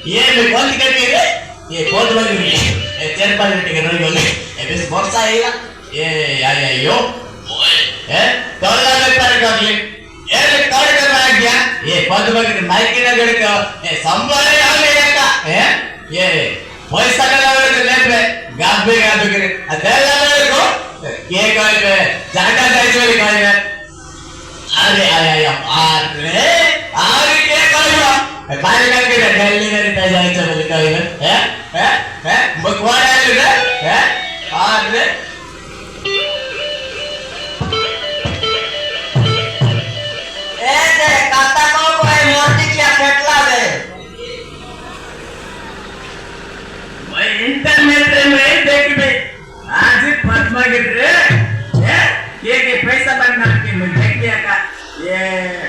ये मैं कौन टिकट के रे ये बहुत बड़ी टिकट ये चार पांच टिकट नहीं बोले ये बस बहुत सा है ये यार यो है तो लगा पर कर ले ये रिकॉर्ड कर रहा क्या ये बहुत बड़ी माइक की लगा के ये संभाले आगे का है ये पैसा का लगा के ले पे गाबे करे अदला लगा को ये कोई पे जाटा जाई चोरी कोई है अरे अरे के करियो बाहर करके दिल्ली में पे जाए चल कोई है मकवाड़ है रे है अरे दे काता को कोई मूर्ति क्या फेटला दे मैं इंटरनेट में देख दे आज पद्मा गिर रे ये पैसा बनना के मुझे क्या का ये